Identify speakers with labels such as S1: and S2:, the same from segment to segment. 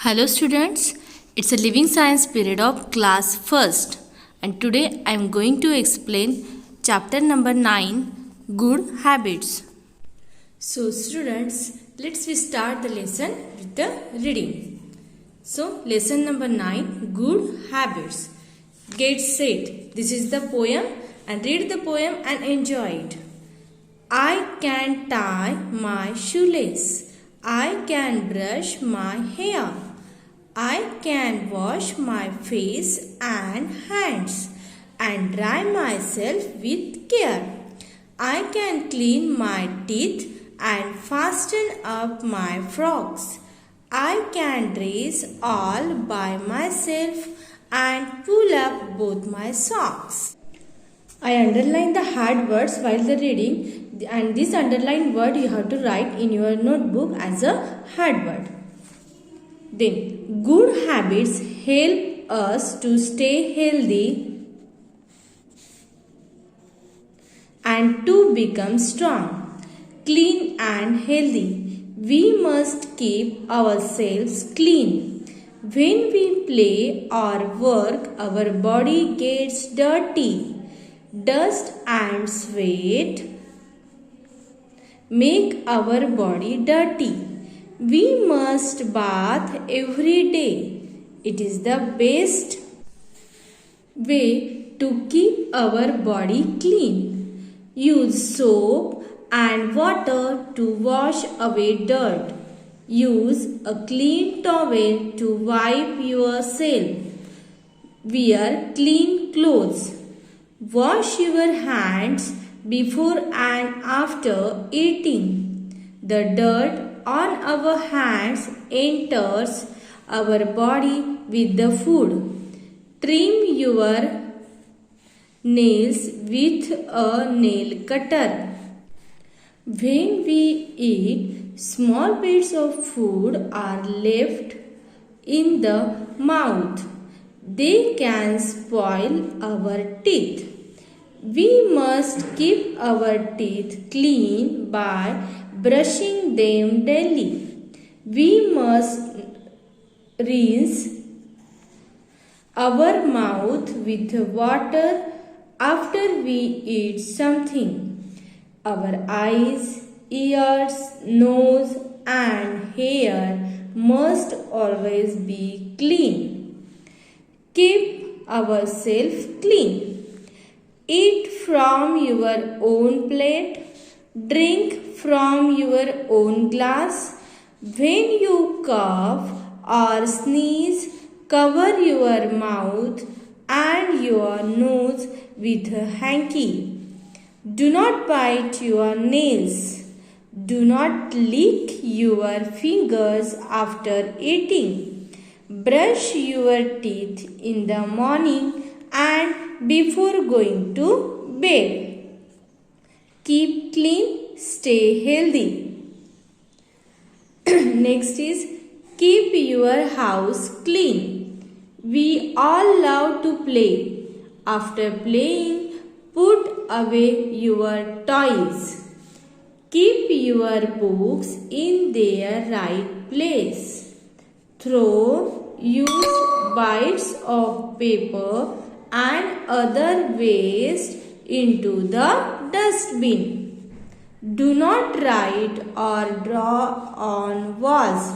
S1: Hello students, it's a living science period of class first and today I am going to explain chapter number 9 good habits. So students, let's start the lesson with the reading. So lesson number 9 good habits. Get set. This is the poem and read the poem and enjoy it. I can tie my shoelace. I can brush my hair. I can wash my face and hands and dry myself with care. I can clean my teeth and fasten up my frocks. I can dress all by myself and pull up both my socks. I underline the hard words while the reading, and this underlined word you have to write in your notebook as a hard word. Then, good habits help us to stay healthy and to become strong, clean and healthy. We must keep ourselves clean. When we play or work, our body gets dirty. Dust and sweat make our body dirty. We must bath every day. It is the best way to keep our body clean. Use soap and water to wash away dirt. Use a clean towel to wipe yourself. Wear clean clothes. Wash your hands before and after eating. The dirt on our hands enters our body with the food. Trim your nails with a nail cutter. When we eat, small bits of food are left in the mouth. They can spoil our teeth. We must keep our teeth clean by brushing them daily. We must rinse our mouth with water after we eat something. Our eyes, ears, nose and hair must always be clean. Keep ourselves clean. Eat from your own plate. Drink from your own glass. When you cough or sneeze, cover your mouth and your nose with a hanky. Do not bite your nails. Do not lick your fingers after eating. Brush your teeth in the morning and before going to bed. Keep clean, stay healthy. Next is keep your house clean. We all love to play. After playing, put away your toys. Keep your books in their right place. Throw used bites of paper and other waste into the dustbin. Do not write or draw on walls.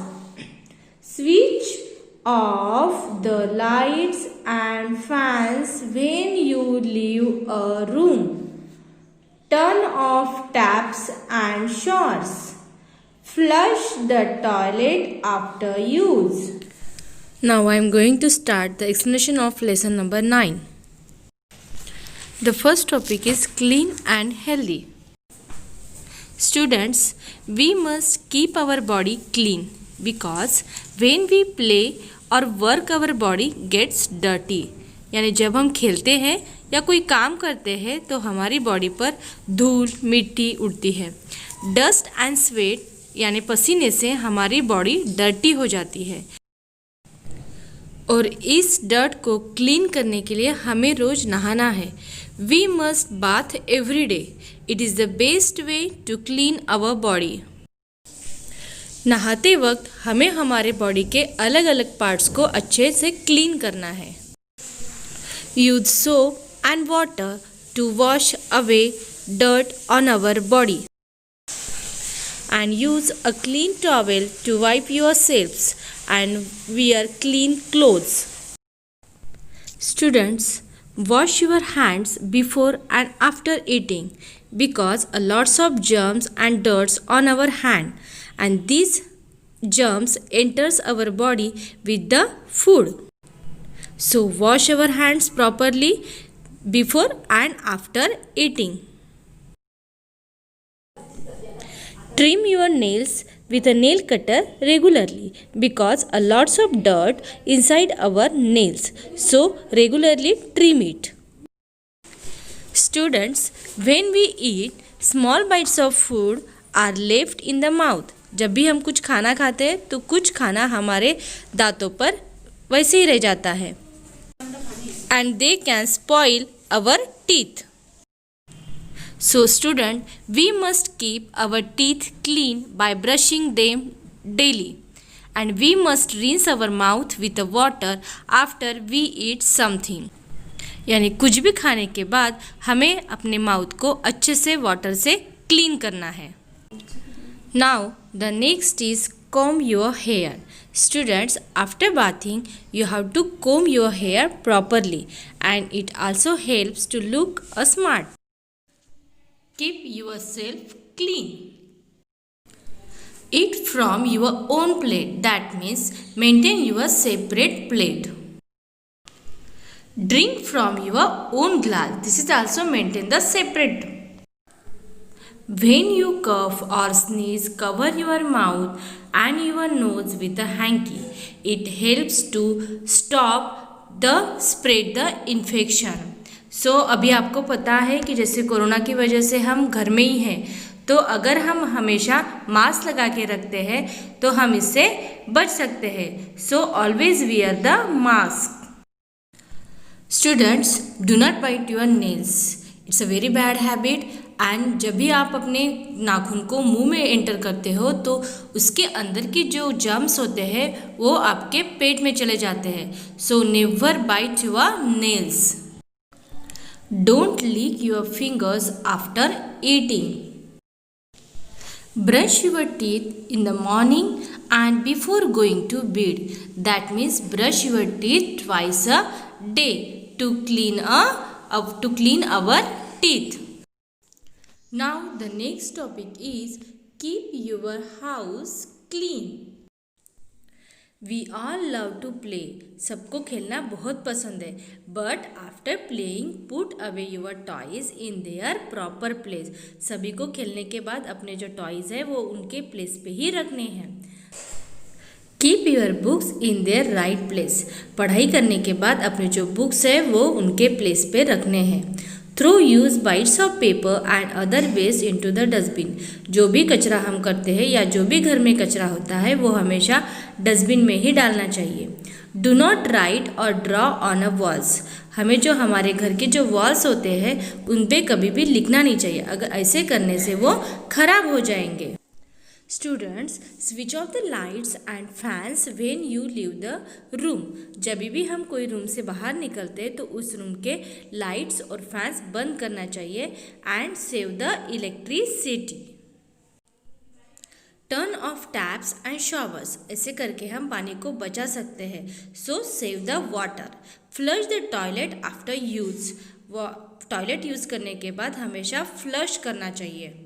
S1: Switch off the lights and fans when you leave a room. Turn off taps and showers. Flush the toilet after use. Now I am going to start the explanation of lesson number 9. The first topic is clean and healthy. Students, we must keep our body clean because when we play or work our body gets dirty. यानी जब हम खेलते हैं या कोई काम करते हैं तो हमारी बॉडी पर धूल मिट्टी उड़ती है. डस्ट एंड स्वेट यानी पसीने से हमारी बॉडी डर्टी हो जाती है और इस डर्ट को क्लीन करने के लिए हमें रोज नहाना है. We must bath every day. It is the best way to clean our body. नहाते वक्त हमें हमारे बॉडी के अलग अलग पार्ट्स को अच्छे से क्लीन करना है। Use soap and water to wash away dirt on our body and use a clean towel to wipe yourselves and wear clean clothes. Students, wash your hands before and after eating because a lots of germs and dirts on our hand and these germs enters our body with the food. So wash our hands properly before and after eating. Trim your nails with a nail cutter regularly because a lots of dirt inside our nails. So regularly trim it. Students, when we eat, small bites of food are left in the mouth. जब भी हम कुछ खाना खाते हैं तो कुछ खाना हमारे दांतों पर वैसे ही रह जाता है. And they can spoil our teeth. So student, we must keep our teeth clean by brushing them daily and we must rinse our mouth with the water after we eat something. यानी कुछ भी खाने के बाद हमें अपने mouth को अच्छे से वाटर से क्लीन करना है. Now the next is comb your hair. Students, after bathing you have to comb your hair properly and it also helps to look smart. Keep yourself clean. Eat from your own plate. That means maintain your separate plate. Drink from your own glass. This is also maintain the separate. When you cough or sneeze, cover your mouth and your nose with a hanky. It helps to stop the spread the infection. सो अभी आपको पता है कि जैसे corona की वजह से हम घर में ही हैं, तो अगर हम हमेशा मास्क लगा के रखते हैं तो हम इससे बच सकते हैं. So always wear the mask. Students, do not bite your nails. It's a very bad habit and जब भी आप अपने नाखून को मुंह में एंटर करते हो तो उसके अंदर की जो जर्म्स होते हैं वो आपके पेट में चले जाते हैं. So never bite your nails. Don't lick your fingers after eating. Brush your teeth in the morning and before going to bed. That means brush your teeth twice a day to clean our teeth. Now the next topic is keep your house clean. We all love to play. सबको खेलना बहुत पसंद है. But after playing, put away your toys in their proper place. सभी को खेलने के बाद अपने जो टॉयज है वो उनके प्लेस पे ही रखने हैं. Keep your books in their right place. पढ़ाई करने के बाद अपने जो बुक्स है वो उनके प्लेस पे रखने हैं. Throw used bites of paper and other waste into the dustbin. जो भी कचरा हम करते हैं या जो भी घर में कचरा होता है वो हमेशा डस्टबिन में ही डालना चाहिए. Do not write or draw on a walls. हमें जो हमारे घर के जो वॉल्स होते हैं उन पे कभी भी लिखना नहीं चाहिए. अगर ऐसे करने से वो खराब हो जाएंगे. Students, switch off the lights and fans when you leave the room. जब भी हम कोई रूम से बाहर निकलते हैं तो उस रूम के लाइट्स और फैंस बंद करना चाहिए. And save the electricity. Turn off taps and showers. ऐसे करके हम पानी को बचा सकते हैं. सो save the water. Flush the toilet after use. Toilet use करने के बाद हमेशा फ्लश करना चाहिए.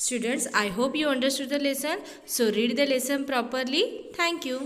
S1: Students, I hope you understood the lesson. So read the lesson properly. Thank you.